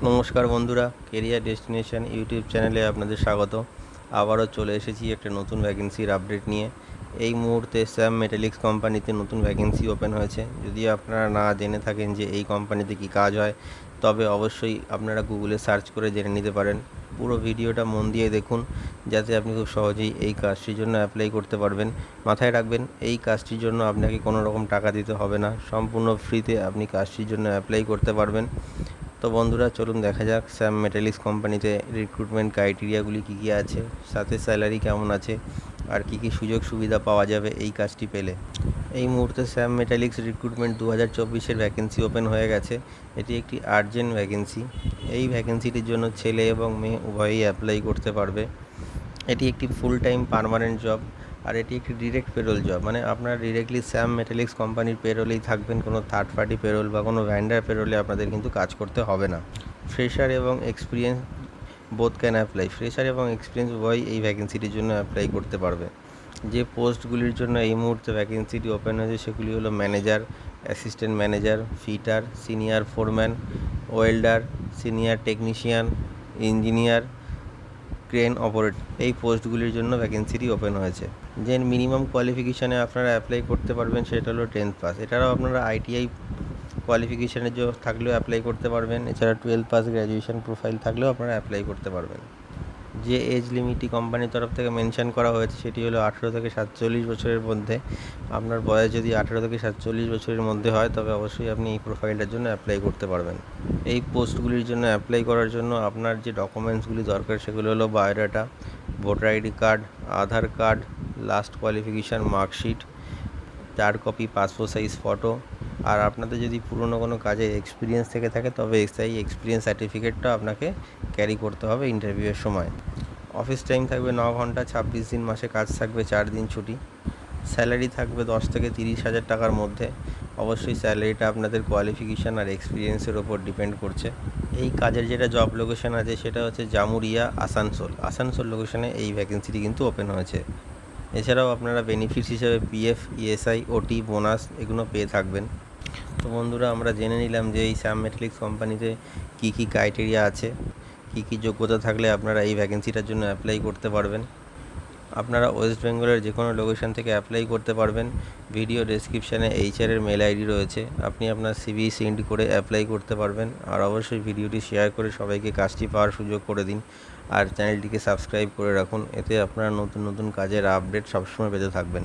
নমস্কার বন্ধুরা, career destination YouTube চ্যানেলে আপনাদের স্বাগত। আবারও চলে এসেছি একটা নতুন ভ্যাকেন্সির আপডেট নিয়ে। এই মুহূর্তে স্যাম মেটালিক্স কোম্পানিতে নতুন ভ্যাকেন্সি ওপেন হয়েছে। যদি আপনারা না জেনে থাকেন যে এই কোম্পানিতে কী কাজ হয়, তবে অবশ্যই আপনারা গুগলে সার্চ করে জেনে নিতে পারেন। পুরো ভিডিওটা মন দিয়ে দেখুন, যাতে আপনি খুব সহজেই এই কাজটির জন্য অ্যাপ্লাই করতে পারবেন। মাথায় রাখবেন, এই কাজটির জন্য আপনাকে কোনো রকম টাকা দিতে হবে না, সম্পূর্ণ ফ্রিতে আপনি কাজটির জন্য অ্যাপ্লাই করতে পারবেন। তো বন্ধুরা, চলুন দেখা যাক স্যাম মেটালিক্স কোম্পানিতে রিক্রুটমেন্ট ক্রাইটেরিয়াগুলি কী কী আছে, সাথে স্যালারি কেমন আছে, আর কী কী সুযোগ সুবিধা পাওয়া যাবে এই কাজটি পেলে। এই মুহূর্তে স্যাম মেটালিক্স রিক্রুটমেন্ট 2024-এর ভ্যাকেন্সি ওপেন হয়ে গেছে। এটি একটি আর্জেন্ট ভ্যাকেন্সি। এই ভ্যাকেন্সিটির জন্য ছেলে এবং মেয়ে উভয়ই অ্যাপ্লাই করতে পারবে। এটি একটি ফুল টাইম পার্মানেন্ট জব, আর এটি একটি ডিরেক্ট পেরোল জব, মানে আপনারা ডিরেক্টলি স্যাম মেটালিক্স কোম্পানির পেরোলেই থাকবেন, কোনো থার্ড পার্টি পেরোল বা কোনো ভ্যান্ডার পেরোলে আপনাদের কিন্তু কাজ করতে হবে না। ফ্রেশার এবং experience both can apply. Fresher এবং এক্সপিরিয়েন্স উভয়ই এই ভ্যাকেন্সিটির জন্য অ্যাপ্লাই করতে পারবে। যে পোস্টগুলির জন্য এই মুহূর্তে ভ্যাকেন্সিটি ওপেন হয়েছে সেগুলি হলো manager, assistant manager, fitter, senior foreman, welder, senior technician, engineer, crane operator. এই পোস্টগুলির জন্য ভ্যাকেন্সিটি ওপেন হয়েছে। যে মিনিমাম কোয়ালিফিকেশানে আপনারা অ্যাপ্লাই করতে পারবেন সেটা হলো 10th পাস। এছাড়াও আপনারা আইটিআই কোয়ালিফিকেশানের জন্য থাকলেও অ্যাপ্লাই করতে পারবেন। এছাড়া 12 পাস গ্র্যাজুয়েশন প্রোফাইল থাকলেও আপনারা অ্যাপ্লাই করতে পারবেন। যে এজ লিমিটটি কোম্পানির তরফ থেকে মেনশন করা হয়েছে সেটি হলো 18 থেকে 47 বছরের মধ্যে। আপনার বয়স যদি 18 থেকে 47 বছরের মধ্যে হয়, তবে অবশ্যই আপনি এই প্রোফাইলটার জন্য অ্যাপ্লাই করতে পারবেন। এই পোস্টগুলির জন্য অ্যাপ্লাই করার জন্য আপনার যে ডকুমেন্টসগুলি দরকার সেগুলো হলো biodata, voter ID card, Aadhaar card, last qualification marksheet, 4 copy passport size photo, আর আপনাদের যদি পুরনো কোনো কাজে এক্সপিরিয়েন্স থেকে থাকে তবে সেই এক্সপিরিয়েন্স সার্টিফিকেটটা আপনাকে ক্যারি করতে হবে ইন্টারভিউয়ের সময়। অফিস টাইম থাকবে 9 ঘন্টা, 26 দিন, মাসে কাজ থাকবে 4 দিন ছুটি। স্যালারি থাকবে 10 থেকে 30 হাজার টাকার মধ্যে। অবশ্যই স্যালারিটা আপনাদের কোয়ালিফিকেশান আর এক্সপিরিয়েন্সের ওপর ডিপেন্ড করছে। এই কাজের যেটা জব লোকেশান আছে সেটা হচ্ছে জামুরিয়া, আসানসোল লোকেশানে এই ভ্যাকেন্সিটি কিন্তু ওপেন হয়েছে। এছাড়াও আপনারা বেনিফিটস হিসেবে পিএফ, ইএসআই, ওটি, বোনাস এগুলো পেয়ে থাকবেন। তো বন্ধুরা, আমরা জেনে নিলাম যে এই স্যাম মেটালিক্স কোম্পানিতে কী কী ক্রাইটেরিয়া আছে, কী কী যোগ্যতা থাকলে আপনারা এই ভ্যাকেন্সিটার জন্য অ্যাপ্লাই করতে পারবেন। আপনারা ওয়েস্ট বেঙ্গলের যে কোনো লোকেশন থেকে অ্যাপ্লাই করতে পারবেন। ভিডিও ডেসক্রিপশানে এইচআরের মেল আইডি রয়েছে, আপনি আপনার সিভি সেন্ড করে অ্যাপ্লাই করতে পারবেন। আর অবশ্যই ভিডিওটি শেয়ার করে সবাইকে কাজটি পাওয়ার সুযোগ করে দিন, আর চ্যানেলটিকে সাবস্ক্রাইব করে রাখুন। এতে আপনারা নতুন নতুন কাজের আপডেট সবসময় পেতে থাকবেন।